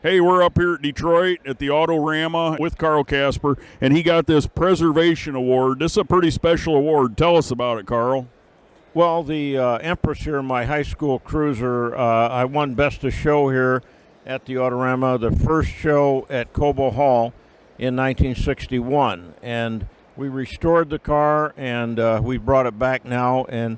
Hey, we're up here at Detroit at the Autorama with Carl Casper, and he got this Preservation Award. This is a pretty special award. Tell us about it, Carl. Well, the Empress here, my high school cruiser, I won Best of Show here at the Autorama, the first show at Cobo Hall in 1961. And we restored the car, and we brought it back now, and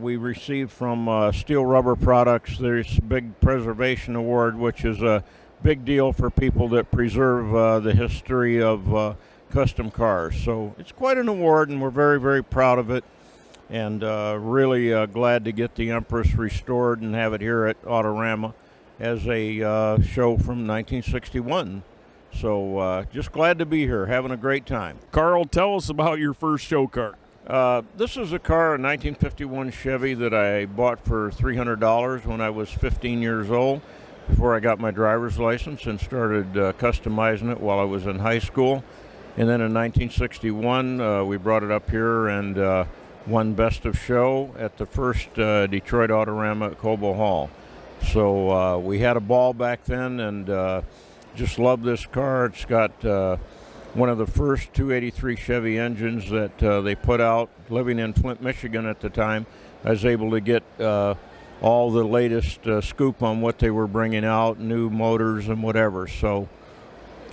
we received from Steel Rubber Products this big Preservation Award, which is a big deal for people that preserve the history of custom cars. So it's quite an award, and we're very, very proud of it, and really glad to get the Empress restored and have it here at Autorama as a show from 1961. So just glad to be here, having a great time. Carl, tell us about your first show car. This is a car, a 1951 Chevy that I bought for $300 when I was 15 years old, before I got my driver's license, and started customizing it while I was in high school. And then in 1961, we brought it up here and won Best of Show at the first Detroit Autorama at Cobo Hall. So we had a ball back then, and just love this car. It's got one of the first 283 Chevy engines that they put out. Living in Flint, Michigan at the time, I was able to get all the latest scoop on what they were bringing out, new motors and whatever. So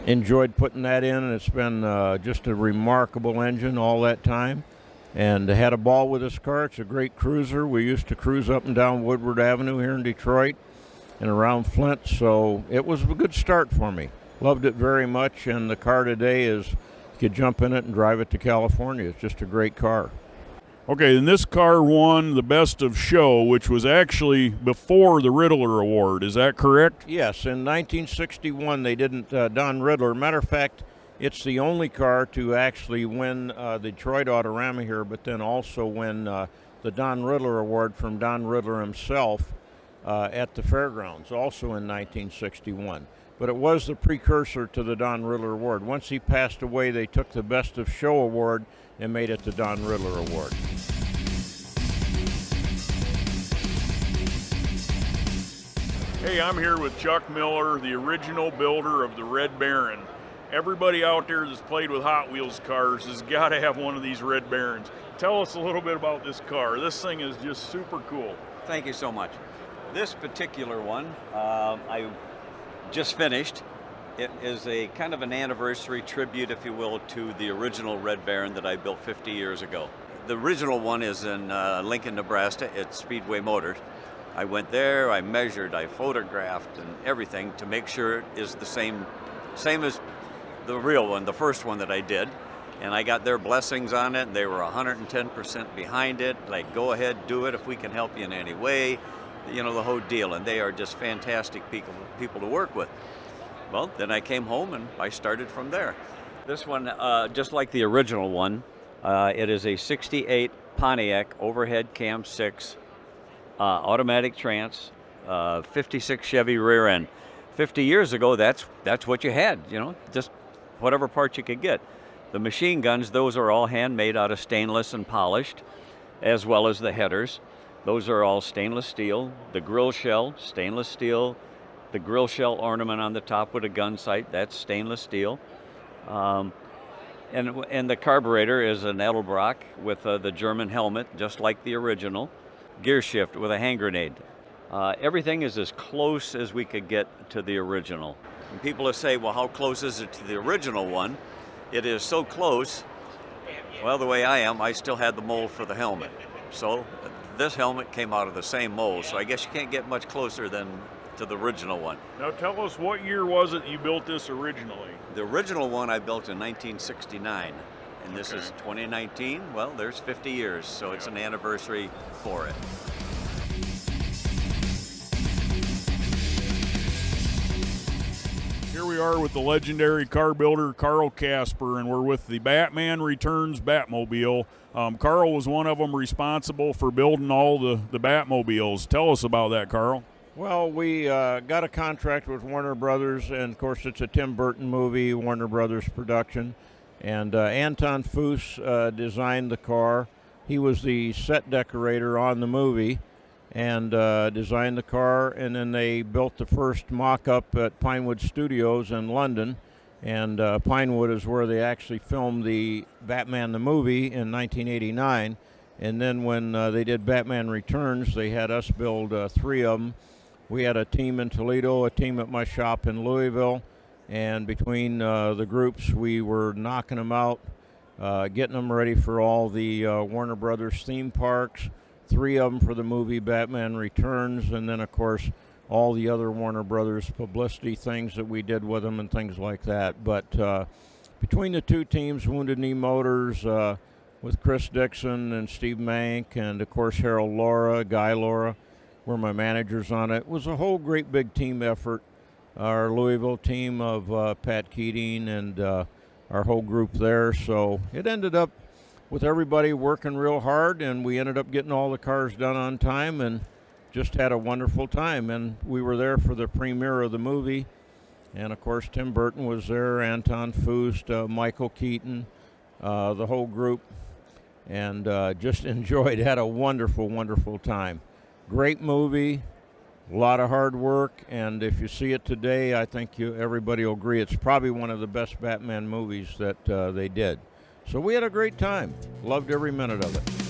enjoyed putting that in, and it's been just a remarkable engine all that time. And had a ball with this car. It's a great cruiser. We used to cruise up and down Woodward Avenue here in Detroit and around Flint, so it was a good start for me. Loved it very much, and the car today is, you could jump in it and drive it to California. It's just a great car. Okay, and this car won the Best of Show, which was actually before the Riddler Award. Is that correct? Yes, in 1961 they didn't, Don Riddler. Matter of fact, it's the only car to actually win the Detroit Autorama here, but then also win the Don Riddler Award from Don Riddler himself at the fairgrounds, also in 1961. But it was the precursor to the Don Riddler Award. Once he passed away, they took the Best of Show Award and made it the Don Riddler Award. Hey, I'm here with Chuck Miller, the original builder of the Red Baron. Everybody out there that's played with Hot Wheels cars has got to have one of these Red Barons. Tell us a little bit about this car. This thing is just super cool. Thank you so much. This particular one, I just finished. It is a kind of an anniversary tribute, if you will, to the original Red Baron that I built 50 years ago. The original one is in Lincoln, Nebraska. It's Speedway Motors. I went there, I measured, I photographed and everything to make sure it is the same as the real one, the first one that I did. And I got their blessings on it, and they were 110% behind it. Like, go ahead, do it if we can help you in any way. You know, the whole deal, and they are just fantastic people to work with. Well, then I came home and I started from there. This one, just like the original one, it is a 68 Pontiac overhead cam 6, automatic trans, 56 Chevy rear end. 50 years ago, that's what you had, you know, just whatever part you could get. The machine guns, those are all handmade out of stainless and polished, as well as the headers. Those are all stainless steel. The grill shell, stainless steel. The grill shell ornament on the top with a gun sight, that's stainless steel. And the carburetor is an Edelbrock with the German helmet, just like the original. Gear shift with a hand grenade. Everything is as close as we could get to the original. And people will say, well, how close is it to the original one? It is so close. Well, the way I am, I still had the mold for the helmet. So this helmet came out of the same mold, so I guess you can't get much closer than to the original one. Now tell us, what year was it you built this originally? The original one I built in 1969, and this is 2019. Well, there's 50 years, so it's an anniversary for it. Here we are with the legendary car builder Carl Casper, and we're with the Batman Returns Batmobile. Carl was one of them responsible for building all the Batmobiles. Tell us about that, Carl. Well, we got a contract with Warner Brothers, and of course it's a Tim Burton movie, Warner Brothers production. And Anton Foos designed the car. He was the set decorator on the movie. and designed the car, and then they built the first mock-up at Pinewood Studios in London, and Pinewood is where they actually filmed the Batman the movie in 1989, and then when they did Batman Returns, they had us build 3 of them. We had a team in Toledo, a team at my shop in Louisville, and between the groups, we were knocking them out, getting them ready for all the Warner Brothers theme parks, 3 of them for the movie Batman Returns, and then, of course, all the other Warner Brothers publicity things that we did with them and things like that. But between the 2 teams, Wounded Knee Motors, with Chris Dixon and Steve Mank, and, of course, Harold Laura, Guy Laura, were my managers on it. It was a whole great big team effort. Our Louisville team of Pat Keating and our whole group there. So it ended up with everybody working real hard, and we ended up getting all the cars done on time and just had a wonderful time. And we were there for the premiere of the movie. And, of course, Tim Burton was there, Anton Fust, Michael Keaton, the whole group. And just enjoyed, had a wonderful, wonderful time. Great movie, a lot of hard work, and if you see it today, I think everybody will agree it's probably one of the best Batman movies that they did. So we had a great time. Loved every minute of it.